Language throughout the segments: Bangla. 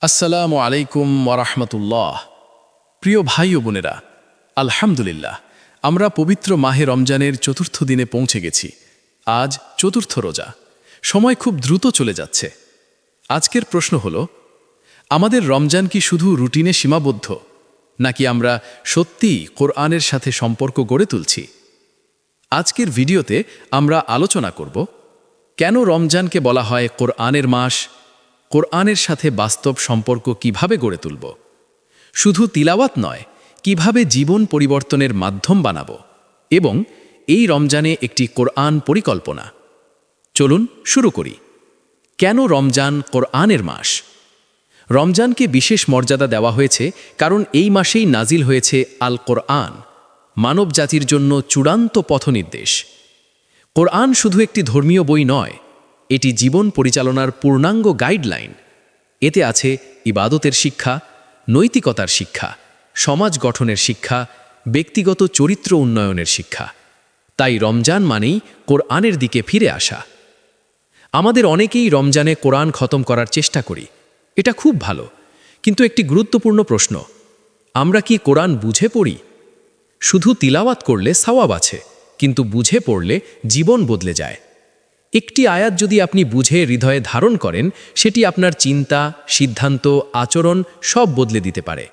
আসসালামু আলাইকুম ওয়ারাহমাতুল্লাহ। প্রিয় ভাই ও বোনেরা, আলহামদুলিল্লাহ আমরা পবিত্র মাহে রমজানের চতুর্থ দিনে পৌঁছে গেছি। আজ চতুর্থ রোজা। সময় খুব দ্রুত চলে যাচ্ছে। আজকের প্রশ্ন হলো, আমাদের রমজান কি শুধু রুটিনে সীমাবদ্ধ, নাকি আমরা সত্যিই কোরআনের সাথে সম্পর্ক গড়ে তুলছি? আজকের ভিডিওতে আমরা আলোচনা করব, কেন রমজানকে বলা হয় কোরআনের মাস, কোরআনের সাথে বাস্তব সম্পর্ক কিভাবে গড়ে তুলব, শুধু তিলাওয়াত নয়, কিভাবে জীবন পরিবর্তনের মাধ্যম বানাবো, এবং এই রমজানে একটি কোরআন পরিকল্পনা। চলুন শুরু করি। কেন রমজান কোরআনের মাস? রমজানকে বিশেষ মর্যাদা দেওয়া হয়েছে কারণ এই মাসেই নাজিল হয়েছে আল কোরআন, মানব জাতির জন্য চূড়ান্ত পথনির্দেশ। কোরআন শুধু একটি ধর্মীয় বই নয়, এটি জীবন পরিচালনার পূর্ণাঙ্গ গাইডলাইন। এতে আছে ইবাদতের শিক্ষা, নৈতিকতার শিক্ষা, সমাজ গঠনের শিক্ষা, ব্যক্তিগত চরিত্র উন্নয়নের শিক্ষা। তাই রমজান মানেই কোরআনের দিকে ফিরে আসা। আমাদের অনেকেই রমজানে কোরআন খতম করার চেষ্টা করি, এটা খুব ভালো, কিন্তু একটি গুরুত্বপূর্ণ প্রশ্ন, আমরা কি কোরআন বুঝে পড়ি? শুধু তিলাওয়াত করলে সওয়াব আছে, কিন্তু বুঝে পড়লে জীবন বদলে যায়। একটি আয়াত যদি আপনি বুঝে হৃদয়ে ধারণ করেন, সেটি আপনার চিন্তা, সিদ্ধান্ত, আচরণ সব বদলে দিতে পারে।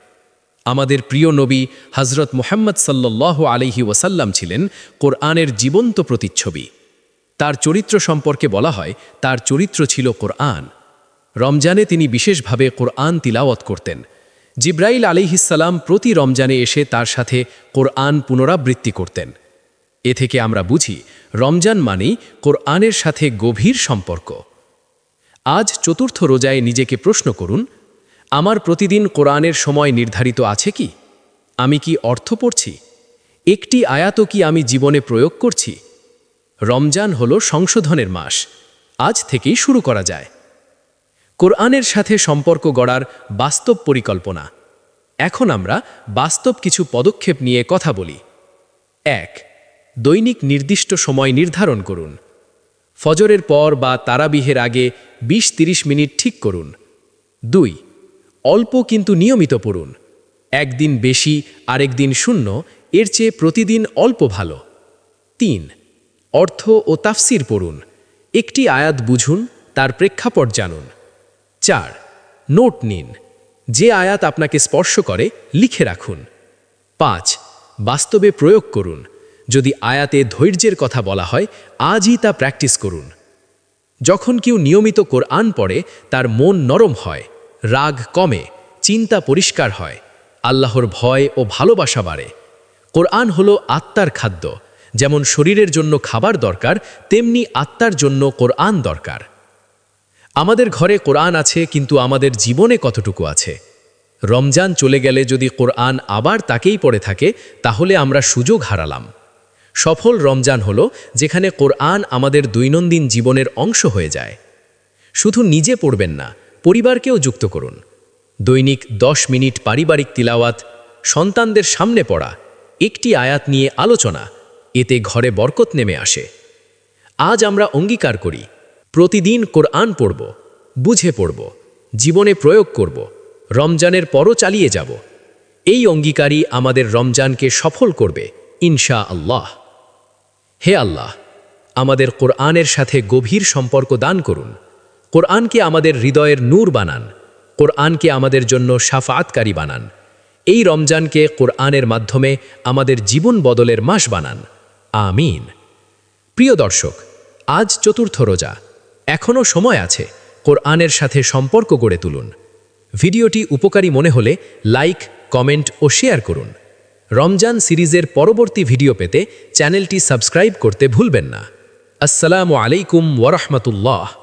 আমাদের প্রিয় নবী হযরত মুহাম্মদ সাল্লাল্লাহু আলাইহি ওয়াসাল্লাম ছিলেন কোরআনের জীবন্ত প্রতিচ্ছবি। তার চরিত্র সম্পর্কে বলা হয়, তার চরিত্র ছিল কোরআন। রমজানে তিনি বিশেষভাবে কোরআন তিলাওয়াত করতেন। জিব্রাইল আলাইহিসসালাম প্রতি রমজানে এসে তার সাথে কোরআন পুনরাবৃত্তি করতেন। এ থেকে আমরা বুঝি, রমজান মানেই কোরআনের সাথে গভীর সম্পর্ক। আজ চতুর্থ রোজায় নিজেকে প্রশ্ন করুন, আমার প্রতিদিন কোরআনের সময় নির্ধারিত আছে কি? আমি কি অর্থ পড়ছি? একটি আয়াতও কি আমি জীবনে প্রয়োগ করছি? রমজান হলো সংশোধনের মাস। আজ থেকেই শুরু করা যায়। কোরআনের সাথে সম্পর্ক গড়ার বাস্তব পরিকল্পনা। এখন আমরা বাস্তব কিছু পদক্ষেপ নিয়ে কথা বলি। ১. দৈনিক নির্দিষ্ট সময় নির্ধারণ করুন। ফজরের পর বা তারাবিহের আগে ২০-৩০ মিনিট ঠিক করুন। ২. অল্প কিন্তু নিয়মিত পড়ুন। একদিন বেশি, আরেক দিন শূন্য, এর চেয়ে প্রতিদিন অল্প ভালো। ৩. অর্থ ও তাফসির পড়ুন। একটি আয়াত বুঝুন, তার প্রেক্ষাপট জানুন। ৪. নোট নিন। যে আয়াত আপনাকে স্পর্শ করে লিখে রাখুন। ৫. বাস্তবে প্রয়োগ করুন। যদি আয়াতে ধৈর্যের কথা বলা হয়, আজই তা প্র্যাকটিস করুন। যখন কেউ নিয়মিত কোরআন পড়ে, তার মন নরম হয়, রাগ কমে, চিন্তা পরিষ্কার হয়, আল্লাহর ভয় ও ভালোবাসা বাড়ে। কোরআন হলো আত্মার খাদ্য। যেমন শরীরের জন্য খাবার দরকার, তেমনি আত্মার জন্য কোরআন দরকার। আমাদের ঘরে কোরআন আছে, কিন্তু আমাদের জীবনে কতটুকু আছে? রমজান চলে গেলে যদি কোরআন আবার তাকেই পড়ে থাকে, তাহলে আমরা সুযোগ হারালাম। সফল রমজান হলো যেখানে কোরআন আমাদের দৈনন্দিন জীবনের অংশ হয়ে যায়। শুধু নিজে পড়বেন না, পরিবারকেও যুক্ত করুন। দৈনিক ১০ মিনিট পারিবারিক তিলাওয়াত, সন্তানদের সামনে পড়া, একটি আয়াত নিয়ে আলোচনা, এতে ঘরে বরকত নেমে আসে। আজ আমরা অঙ্গীকার করি, প্রতিদিন কোরআন পড়ব, বুঝে পড়ব, জীবনে প্রয়োগ করব, রমজানের পরও চালিয়ে যাব। এই অঙ্গীকারই আমাদের রমজানকে সফল করবে ইনশাআল্লাহ। হে আল্লাহ, আমাদের কোরআনের সাথে গভীর সম্পর্ক দান করুন। কোরআনকে আমাদের হৃদয়ের নূর বানান। কোরআনকে আমাদের জন্য শাফাআতকারী বানান। এই রমজানকে কোরআনের মাধ্যমে আমাদের জীবন বদলের মাস বানান। আমিন। প্রিয় দর্শক, আজ চতুর্থ রোজা। এখনও সময় আছে। কোরআনের সাথে সম্পর্ক গড়ে তুলুন। ভিডিওটি উপকারী মনে হলে লাইক, কমেন্ট ও শেয়ার করুন। রমজান সিরিজের পরবর্তী ভিডিও পেতে চ্যানেলটি সাবস্ক্রাইব করতে ভুলবেন না। আসসালামু আলাইকুম ওয়া রাহমাতুল্লাহ।